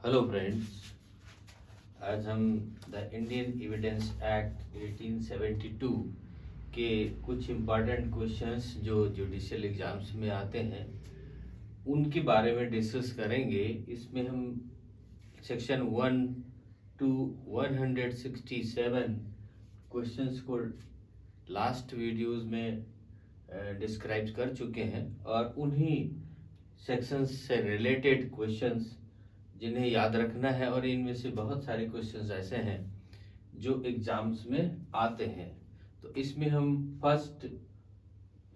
Hello friends, आज हम the Indian evidence act 1872 के कुछ इम्पॉर्टेंट क्वेश्चंस जो जुडिशियल एग्जाम्स में आते हैं उनके बारे में डिस्कस करेंगे। इसमें हम सेक्शन 1 to 167 क्वेश्चंस को लास्ट वीडियोस में डिस्क्राइब कर चुके हैं और उन्हीं सेक्शंस से रिलेटेड क्वेश्चंस जिन्हें याद रखना है, और इनमें से बहुत सारे क्वेश्चंस ऐसे हैं जो एग्जाम्स में आते हैं। तो इसमें हम फर्स्ट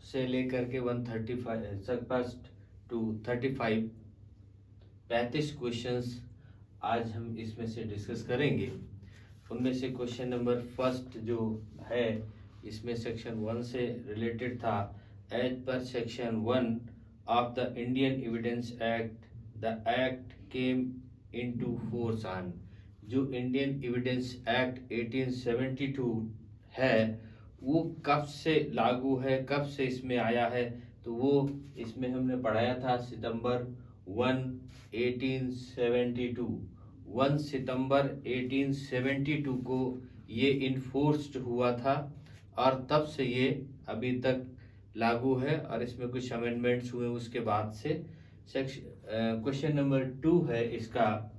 से लेकर के 135 फर्स्ट टू 35 क्वेश्चंस आज हम इसमें से डिस्कस करेंगे। उनमें से क्वेश्चन नंबर फर्स्ट जो है इसमें सेक्शन 1 से रिलेटेड था। As per section 1 of the Indian evidence act the act came into force on. जो इंडियन एविडेंस एक्ट 1872 है वो कब से लागू है, कब से इसमें आया है, तो वो इसमें हमने पढ़ाया था सितंबर 1 1872। 1 सितंबर 1872 को ये इन्फोर्स्ड हुआ था और तब से ये अभी तक लागू है और इसमें कुछ अमेंडमेंट्स हुए उसके बाद से। क्वेश्चन नंबर 2 है इसका,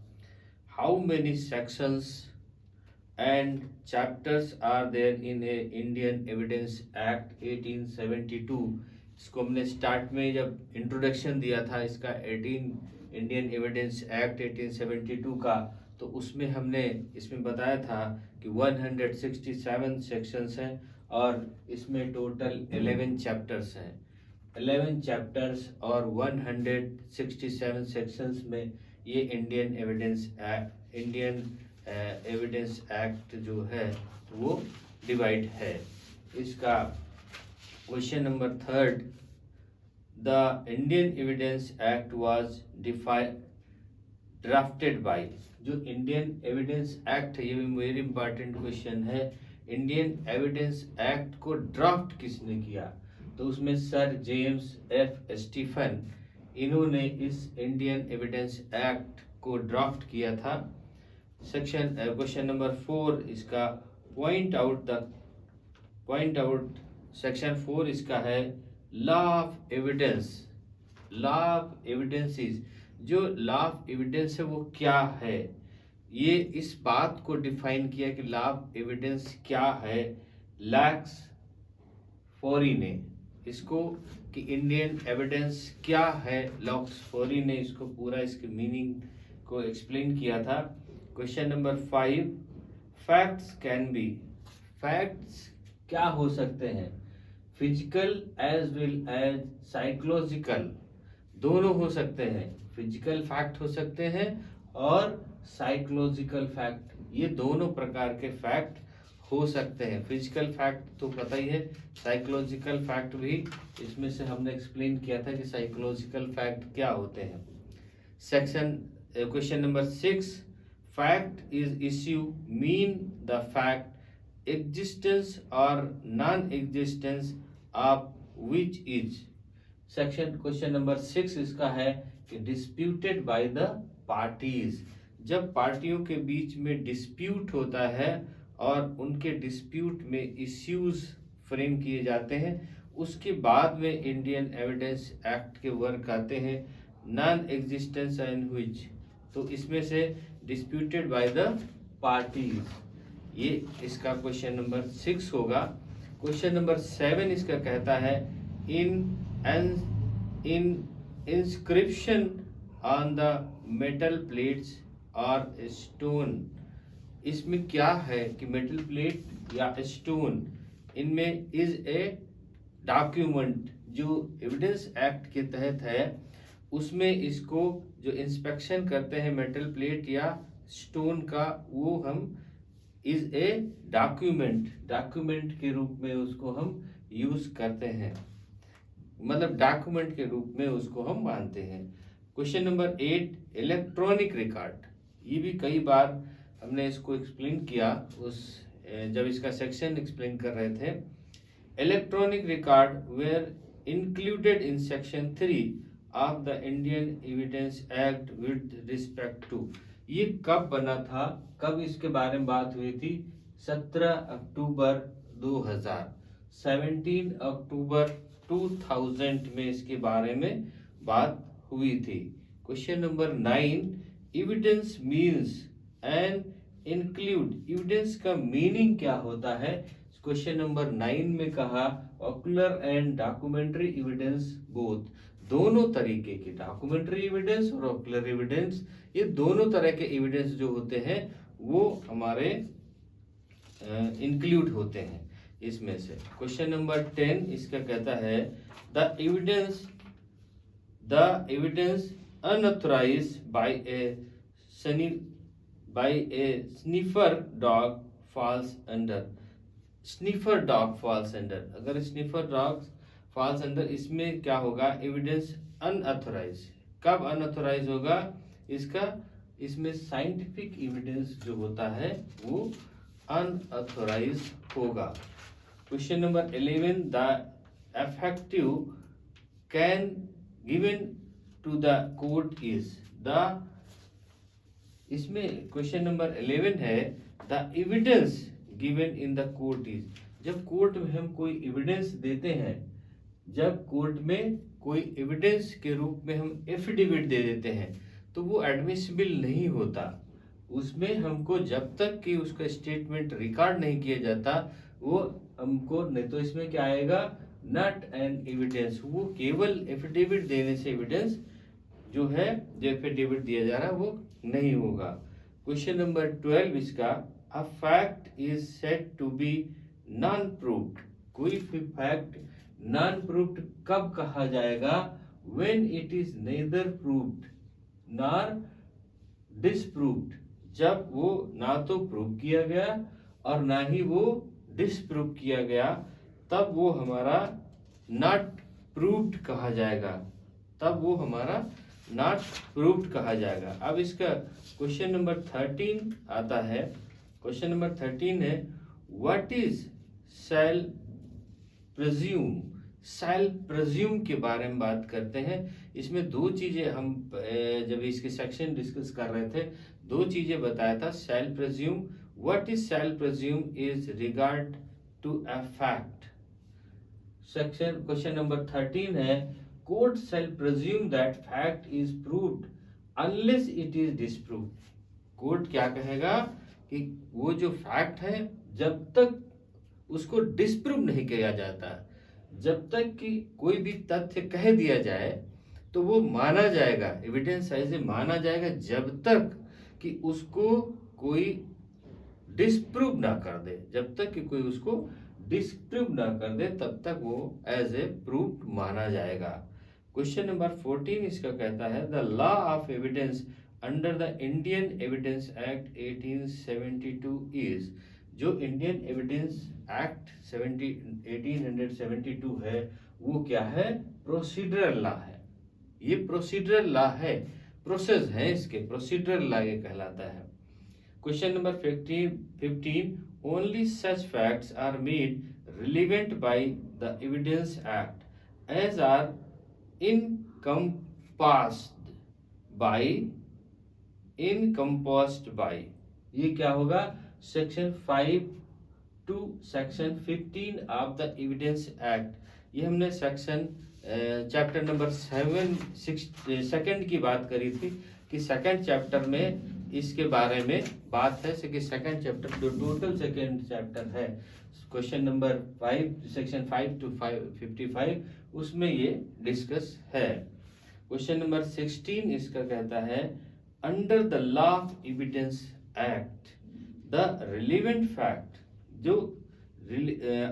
how many sections and chapters are there in a Indian evidence act 1872। इसको हमने स्टार्ट में जब इंट्रोडक्शन दिया था इसका 18 इंडियन एविडेंस एक्ट 1872 का, तो उसमें हमने इसमें बताया था कि 167 सेक्शंस हैं और इसमें टोटल 11 चैप्टर्स हैं। 11 चैप्टर्स और 167 सेक्शंस में ये इंडियन एविडेंस एक्ट जो है वो डिवाइड है। इसका question number 3, the Indian evidence act was drafted bye. जो इंडियन एविडेंस एक्ट है ये भी वेरी इंपॉर्टेंट क्वेश्चन है। इंडियन एविडेंस एक्ट को ड्राफ्ट किसने किया, तो उसमें सर जेम्स एफ स्टीफन, इन्होंने इस इंडियन एविडेंस एक्ट को ड्राफ्ट किया था। क्वेश्चन नंबर 4 इसका पॉइंट आउट सेक्शन 4 इसका है law of evidence. Law of evidences, जो लॉ ऑफ एविडेंस है वो क्या है, ये इस बात को डिफाइन किया कि लॉ ऑफ एविडेंस क्या है। लैक्स फोरी ने इसको कि इंडियन एविडेंस क्या है, लॉक्स फोरी ने इसको पूरा इसके मीनिंग को एक्सप्लेन किया था। Question number 5, facts can be. Facts क्या हो सकते हैं, physical as well as psychological, दोनों हो सकते हैं। फिजिकल फैक्ट हो सकते हैं और साइकोलॉजिकल फैक्ट, ये दोनों प्रकार के फैक्ट हो सकते हैं। फिजिकल फैक्ट तो पता ही है, साइकोलॉजिकल फैक्ट भी इसमें से हमने एक्सप्लेन किया था कि साइकोलॉजिकल फैक्ट क्या होते हैं। Question number 6, fact is issue mean the fact existence और non existence of which is. Question number 6 इसका है कि डिस्प्यूटेड बाय द पार्टीज। जब पार्टियों के बीच में डिस्प्यूट होता है और उनके डिस्प्यूट में इश्यूज फ्रेम किए जाते हैं, उसके बाद में इंडियन एविडेंस एक्ट के वर्क आते हैं। नॉन एग्जिस्टेंस एंड व्हिच, तो इसमें से डिस्प्यूटेड बाय द पार्टीज, ये इसका क्वेश्चन नंबर 6 होगा। क्वेश्चन नंबर 7 इसका कहता है in inscription on the metal plates और स्टोन। इसमें क्या है कि मेटल प्लेट या स्टोन, इनमें इज ए डॉक्यूमेंट जो एविडेंस एक्ट के तहत है, उसमें इसको जो इंस्पेक्शन करते हैं मेटल प्लेट या स्टोन का, वो हम इज ए डॉक्यूमेंट के रूप में उसको हम यूज करते हैं, मतलब डॉक्यूमेंट के रूप में उसको हम मानते हैं। Question number 8, electronic record. ये भी कई बार हमने इसको एक्सप्लेन किया जब इसका सेक्शन एक्सप्लेन कर रहे थे। Electronic record were included in section 3 of the Indian evidence act with respect to. ये कब बना था, कब इसके बारे में बात हुई थी? 17 अक्टूबर 2000, 17 अक्टूबर 2000 में इसके बारे में बात हुई थी। Question number 9, evidence means and include, evidence का मीनिंग क्या होता है? क्वेश्चन नंबर 9 में कहा ocular and documentary evidence both, दोनों तरीके के डॉक्यूमेंट्री एविडेंस और ऑक्यूलर एविडेंस, ये दोनों तरह के एविडेंस जो होते हैं वो हमारे इंक्लूड होते हैं इसमें से। क्वेश्चन नंबर 10 इसका कहता है the evidence unauthorised by a sniffer dog falls under, sniffer dog falls under, अगर स्निफर डॉग फॉल्स अंडर, इसमें क्या होगा? एविडेंस अनऑथराइज, कब अनऑथराइज होगा इसका? इसमें साइंटिफिक एविडेंस जो होता है वो अनऑथराइज होगा। Question number 11, the effective can given to the court is the, इसमें क्वेश्चन नंबर 11 है the evidence given in the court is, जब कोर्ट में हम कोई एविडेंस देते हैं, जब कोर्ट में कोई एविडेंस के रूप में हम एफिडेविट दे देते हैं तो वो एडमिसिबल नहीं होता। उसमें हमको जब तक कि उसका स्टेटमेंट रिकॉर्ड नहीं किया जाता वो हमको, नहीं तो इसमें क्या आएगा? नॉट एन एविडेंस, वो केवल एफिडेविट देने से एविडेंस जो है, जो एफिडेविट दिया जा रहा है वो नहीं होगा। क्वेश्चन नंबर 12 इसका a fact is said to be non proved, कोई भी फैक्ट नॉन प्रूव्ड कब कहा जाएगा? When it is neither proved nor disproved, जब वो ना तो प्रूव किया गया और ना ही वो डिसप्रूव किया गया, तब वो हमारा नॉट प्रूव्ड कहा जाएगा, तब वो हमारा नॉट प्रूव्ड कहा जाएगा। अब इसका क्वेश्चन नंबर 13 आता है। क्वेश्चन नंबर 13 है व्हाट इज शैल प्रेज्यूम, शैल प्रेज्यूम के बारे में बात करते हैं। इसमें दो चीजें हम जब इसके सेक्शन डिस्कस कर रहे थे, दो चीजें बताया था। Shall presume, what is shall presume is regard to a fact. Section question number 13 है court shall presume that fact is proved unless it is disproved. Court क्या कहेगा कि वो जो फैक्ट है जब तक उसको डिसप्रूव नहीं किया जाता, जब तक कि कोई भी तथ्य कह दिया जाए तो वो माना जाएगा, एविडेंस ऐसे माना जाएगा जब तक कि उसको कोई डिसप्रूव ना कर दे, जब तक कि कोई उसको डिसप्रूव ना कर दे तब तक वो एज ए प्रूफ माना जाएगा। क्वेश्चन नंबर 14 इसका कहता है the law of evidence under the Indian evidence act 1872 is, जो इंडियन एविडेंस एक्ट 1872 है वो क्या है? प्रोसीडरल लॉ है। ये प्रोसीडरल लॉ है, प्रोसेस है इसके, प्रोसीडरल लॉ ये कहलाता है। Question number 15 only such facts are made relevant by the evidence act as are encompassed by, ये क्या होगा? Section 5 to section 15 of the evidence act. ये हमने सेक्शन चैप्टर नंबर 7 की बात करी थी कि सेकंड चैप्टर में इसके बारे में बात है। सेकंड चैप्टर जो टोटल सेकंड चैप्टर है क्वेश्चन नंबर 5 सेक्शन 5 टू 55 उसमें ये डिस्कस है। क्वेश्चन नंबर 16 इसका कहता है under the law of evidence act the relevant fact, जो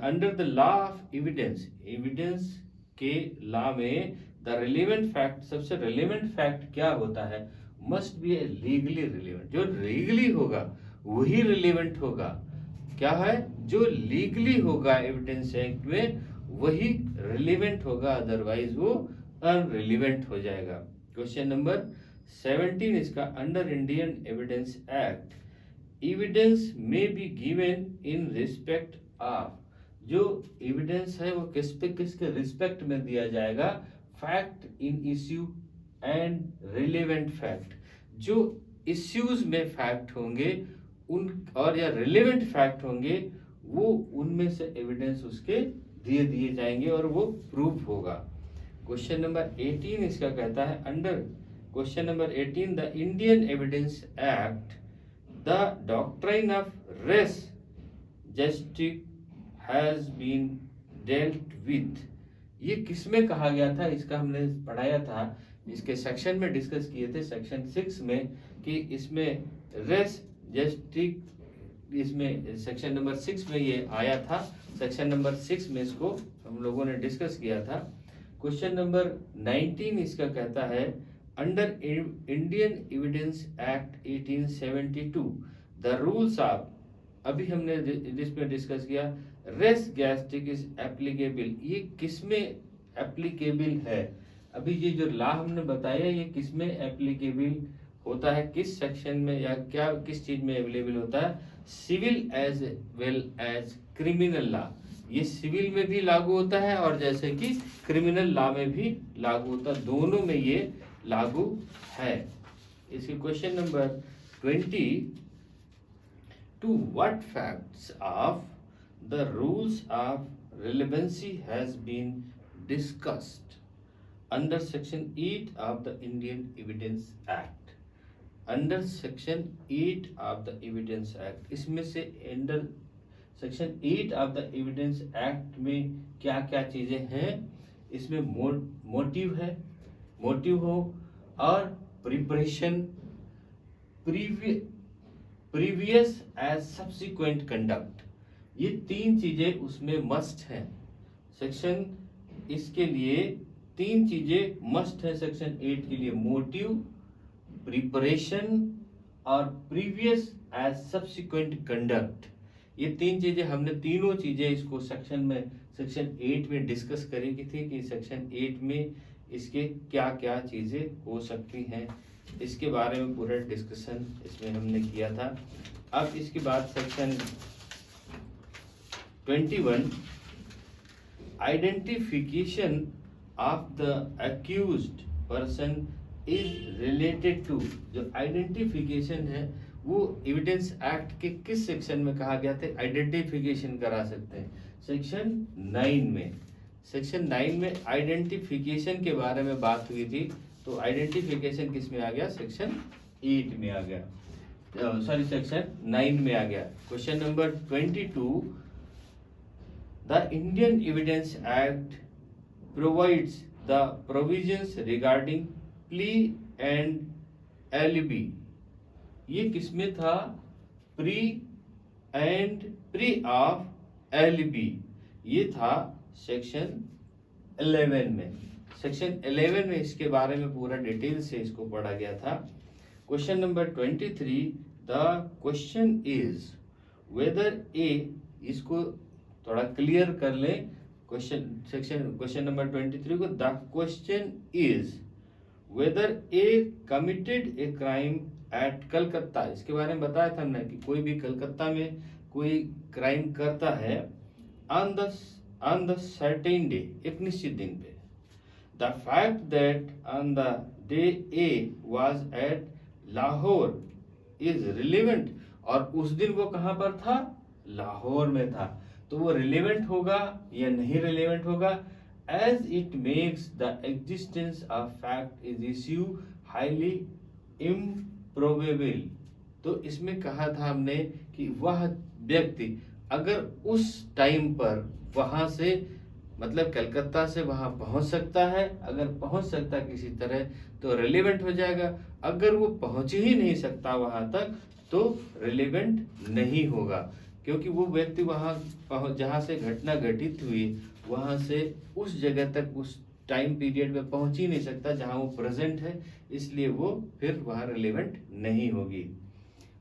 under the law of evidence, evidence के लॉ में द रिलेवेंट फैक्ट, सबसे रिलेवेंट फैक्ट क्या होता है? Must be a legally relevant, जो लीगली होगा वही रिलेवेंट होगा। क्या है? जो लीगली होगा एविडेंस एक्ट में वही रिलेवेंट होगा, अदरवाइज वो अनरिलेवेंट हो जाएगा। क्वेश्चन नंबर 17 इसका under Indian evidence act evidence में be given in respect of, जो एविडेंस है वो किसके रिस्पेक्ट में दिया जाएगा? Fact in issue and relevant fact, जो इश्यूज में फैक्ट होंगे उन और या रिलेवेंट फैक्ट होंगे वो उनमें से एविडेंस उसके दिए जाएंगे और वो प्रूफ होगा। क्वेश्चन नंबर 18 इसका कहता है under question number 18 the Indian evidence act the doctrine of res justice has been dealt with. ये किसमें कहा गया था, इसका हमने पढ़ाया था, इसके सेक्शन में डिस्कस किए थे सेक्शन 6 में कि इसमें रेस जस्टिस इसमें सेक्शन नंबर 6 में ये आया था। सेक्शन नंबर 6 में इसको हम लोगों ने डिस्कस किया था। क्वेश्चन नंबर 19 इसका कहता है under Indian evidence act 1872 the rules of, अभी हमने जिसमें डिस्कस किया रेस गैस्ट्रिक इज एप्लीकेबल, ये किसमें एप्लीकेबल है। अभी ये जो लॉ हमने बताया ये किसमें एप्लीकेबल होता है, किस सेक्शन में या क्या किस चीज में अवेलेबल होता है, civil as well as criminal law. ये सिविल में भी लागू होता है और जैसे कि क्रिमिनल लॉ में भी लागू होता है, दोनों में ये लागू है। इसके question number 20 to what facts of the rules of relevancy has been discussed under section 8 of the Indian Evidence Act। Under section 8 of the evidence act, इसमें से under section 8 of the evidence act में क्या क्या चीजें हैं, इसमें motive है, motive हो और preparation, previous as subsequent conduct, ये तीन चीजें उसमें मस्ट हैं। सेक्शन इसके लिए तीन चीजें मस्ट है सेक्शन 8 के लिए, मोटिव, प्रिपरेशन और प्रीवियस एज सब्सिक्वेंट कंडक्ट। ये तीन चीजें हमने तीनों चीजें इसको सेक्शन में सेक्शन 8 में डिस्कस करी की थी कि सेक्शन 8 में इसके क्या क्या चीजें हो सकती हैं, इसके बारे में पूरा डिस्कशन इसमें हमने किया था। अब इसके बाद section 21 identification of the accused person is related to, जो आइडेंटिफिकेशन है वो एविडेंस एक्ट के किस सेक्शन में कहा गया था आइडेंटिफिकेशन करा सकते हैं, सेक्शन 9 में। सेक्शन 9 में आइडेंटिफिकेशन के बारे में बात हुई थी, तो आइडेंटिफिकेशन किस में आ गया, सेक्शन 8 में आ गया, सॉरी सेक्शन 9 में आ गया। Question number 22 the Indian evidence act provides the provisions regarding plea and alibi, ये किसमें था, प्री ऑफ एलिबी, ये था सेक्शन 11 में। सेक्शन 11 में इसके बारे में पूरा डिटेल से इसको पढ़ा गया था। Question number 23 the question is whether a, इसको थोड़ा क्लियर कर ले क्वेश्चन नंबर 23 को, the question is whether a committed a crime at Calcutta, इसके बारे में बताया था हमने कि कोई भी कलकत्ता में कोई क्राइम करता है ऑन द सर्टेन डे, एक निश्चित दिन पे, the fact that on the day A was at Lahore is relevant, और उस दिन वो कहां पर था, लाहौर में था, तो वो रिलेवेंट होगा या नहीं रिलेवेंट होगा, as it makes the existence of fact is issue highly improbable. तो इसमें कहा था हमने कि वह व्यक्ति अगर उस टाइम पर वहां से मतलब कलकत्ता से वहां पहुंच सकता है, अगर पहुंच सकता किसी तरह तो रिलेवेंट हो जाएगा, अगर वो पहुंच ही नहीं सकता वहां तक तो रिलेवेंट नहीं होगा, क्योंकि वो व्यक्ति वहां जहां से घटना घटित हुई वहां से उस जगह तक उस टाइम पीरियड में पहुंच ही नहीं सकता जहां वो प्रेजेंट है, इसलिए वो फिर वहां रिलेवेंट नहीं होगी।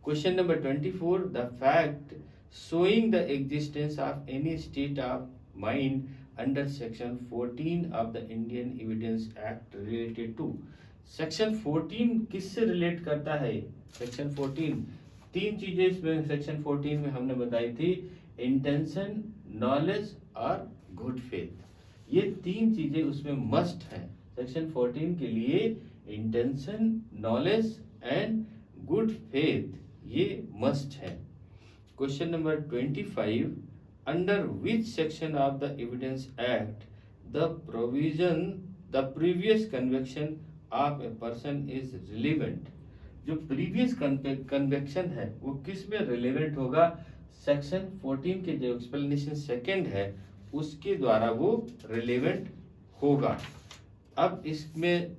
Question number 24 the fact showing the existence of any state of mind under section 14 of the Indian evidence act related to, section 14 किससे रिलेट करता है, सेक्शन 14 तीन चीजें इसमें सेक्शन 14 में हमने बताई थी, इंटेंशन, नॉलेज और गुड फेथ, ये तीन चीजें उसमें मस्ट हैं सेक्शन 14 के लिए, intention, knowledge and good faith ये मस्ट है। Question number 25, under which section of the evidence act the provision the previous convection of a person is relevant. जो प्रीवियस कन्वेक्शन है वो किस में रिलेवेंट होगा? सेक्शन 14 के जो एक्सप्लेनेशन सेकंड है उसके द्वारा वो रिलेवेंट होगा। अब इसमें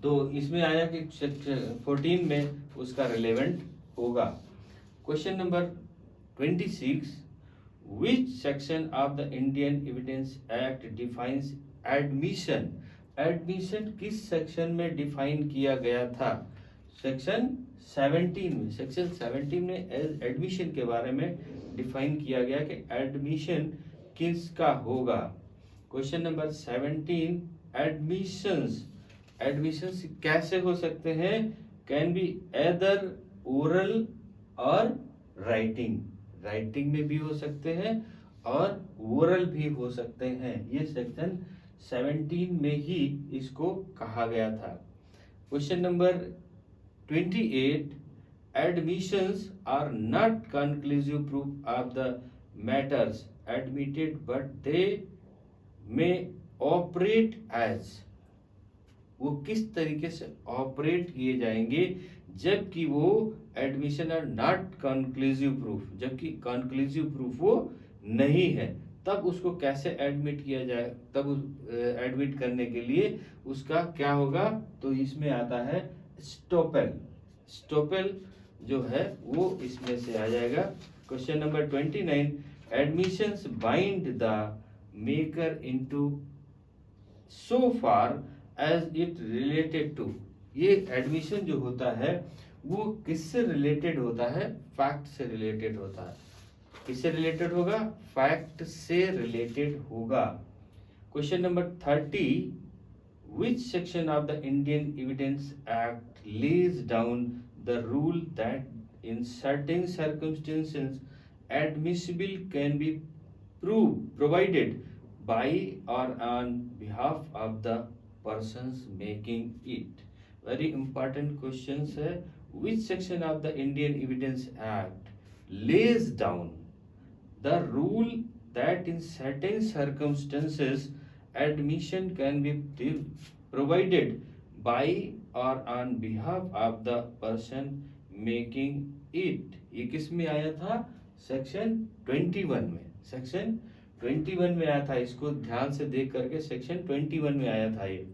तो इसमें आया कि सेक्शन 14 में उसका रिलेवेंट होगा। Question number 26, which section of the Indian evidence act defines admission. Admission किस सेक्शन में डिफाइन किया गया था? सेक्शन 17 में। सेक्शन 17 में एडमिशन के बारे में डिफाइन किया गया कि एडमिशन किसका होगा। क्वेश्चन नंबर 17, एडमिशंस एडमिशंस कैसे हो सकते हैं? कैन बी एदर ओरल और राइटिंग। राइटिंग में भी हो सकते हैं और ओरल भी हो सकते हैं। ये सेक्शन 17 में ही इसको कहा गया था। Question number 28, admissions are not conclusive proof of the matters admitted but they may operate as। वो किस तरीके से ऑपरेट किए जाएंगे जबकि वो admission are not conclusive proof, जबकि कंक्लूसिव प्रूफ वो नहीं है, तब उसको कैसे एडमिट किया जाए? तब उस एडमिट करने के लिए उसका क्या होगा? तो इसमें आता है स्टोपेल। स्टोपेल जो है वो इसमें से आ जाएगा। Question number 29, admissions bind the maker into so far as it related to. ये एडमिशन जो होता है वो किससे रिलेटेड होता है? फैक्ट से रिलेटेड होता है। किससे रिलेटेड होगा? फैक्ट से रिलेटेड होगा। Question number 30, which section of the Indian Evidence Act lays down the rule that in certain circumstances admissible can be provided by or on behalf of the persons making it? Very important questions है। Which section of the Indian Evidence Act lays down the rule that in certain circumstances admission can be provided by or on behalf of the person making it? ये किस में आया था? Section 21 में। Section 21 में आया था। इसको ध्यान से देख करके सेक्शन 21 में आया था ये।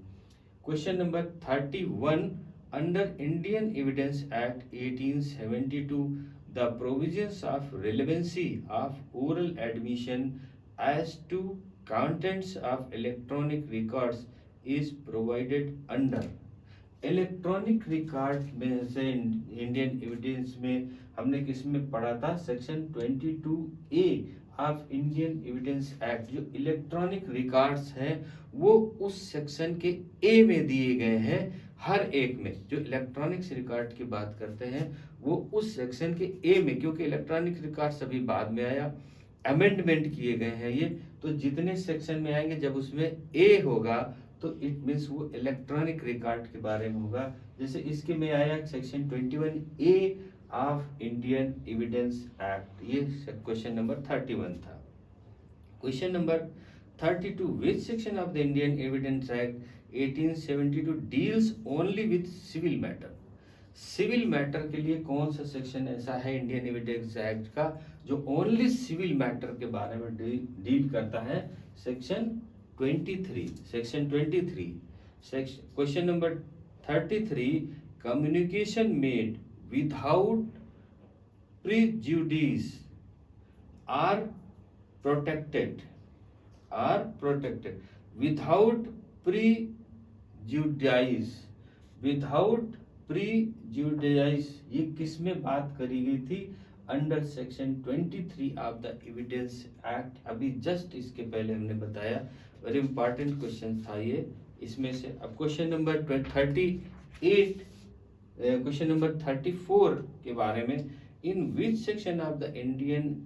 Question number 31, under Indian evidence act 1872 the provisions of relevancy of oral admission as to contents of electronic records is provided under। Electronic record में से इंडियन एविडेंस में हमने किस में पढ़ा था? Section 22A of Indian evidence act. जो electronic records हैं वो उस सेक्शन के ए में दिए गए हैं। हर एक में जो इलेक्ट्रॉनिक्स रिकॉर्ड की बात करते हैं वो उस सेक्शन के ए में, क्योंकि इलेक्ट्रॉनिक रिकॉर्ड सभी बाद में आया, अमेंडमेंट किए गए हैं ये, तो जितने सेक्शन में आएंगे जब उसमें ए होगा तो इट मीन्स वो इलेक्ट्रॉनिक रिकॉर्ड के बारे में होगा। जैसे इसके में आया section 21A of Indian evidence act. ये क्वेश्चन नंबर 31 था। Question number 32, which section of the Indian evidence act 1872 deals only with civil matter. Civil matter के लिए कौन सा सेक्शन ऐसा है इंडियन एविडेंस एक्ट का जो ओनली सिविल मैटर के बारे में डील करता है? Section 23। Section 23। Question number 33, communication made without prejudice are protected. Without prejudice. Without prejudice ये किस में बात करी गई थी? Under section 23 of the evidence act. अभी जस्ट इसके पहले हमने बताया। वेरी इंपॉर्टेंट क्वेश्चन था ये इसमें से। अब क्वेश्चन नंबर 38, क्वेश्चन नंबर 34 के बारे में, in which section of the Indian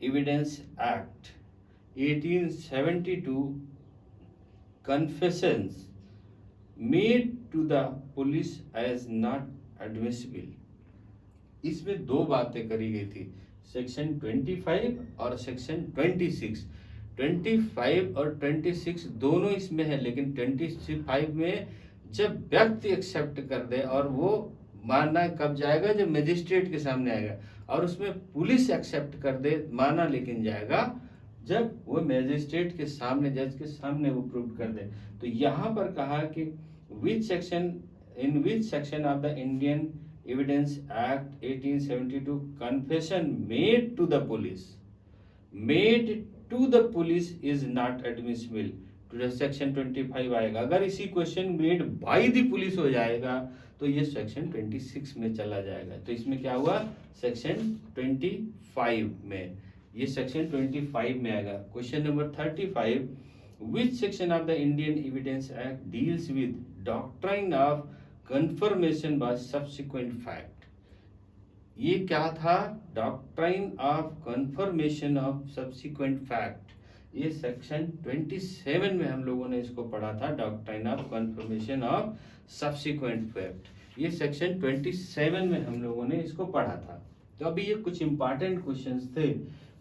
evidence act 1872 confessions made to the police as not admissible. इसमें दो बातें करी गई थी, सेक्शन 25 और सेक्शन 26। 25 और 26 दोनों इसमें है, लेकिन 25 में जब व्यक्ति एक्सेप्ट कर दे, और वो मानना कब जाएगा, जब मजिस्ट्रेट के सामने आएगा, और उसमें पुलिस एक्सेप्ट कर दे माना, लेकिन जाएगा जब वो मैजिस्ट्रेट के सामने, जज के सामने वो प्रूव कर दे। तो यहाँ पर कहा कि which section of the Indian evidence act 1872 confession made to the police is not admissible. To section 25 आएगा। अगर इसी question made by the police हो जाएगा तो ये सेक्शन 26 में चला जाएगा। तो इसमें क्या हुआ, सेक्शन 25 में, ये सेक्शन 25 में आएगा। Question number 35, which section of the Indian evidence act deals with doctrine of confirmation bye subsequent fact. ये क्या था, doctrine of confirmation of subsequent fact. ये सेक्शन 27 में हम लोगों ने इसको पढ़ा था, doctrine of confirmation of subsequent fact. ये सेक्शन 27 में हम लोगों ने इसको पढ़ा था। तो अभी ये कुछ इंपॉर्टेंट क्वेश्चंस थे,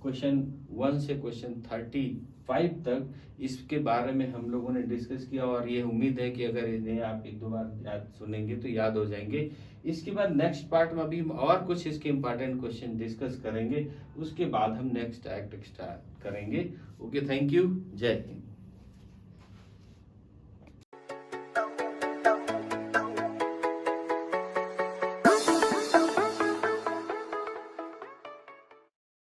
क्वेश्चन 1 से क्वेश्चन 35 तक, इसके बारे में हम लोगों ने डिस्कस किया, और ये उम्मीद है कि अगर इन्हें आप एक दो बार याद सुनेंगे तो याद हो जाएंगे। इसके बाद नेक्स्ट पार्ट में अभी हम और कुछ इसके इंपॉर्टेंट क्वेश्चन डिस्कस करेंगे, उसके बाद हम नेक्स्ट एक्ट स्टार्ट करेंगे। ओके, थैंक यू, जय हिंद।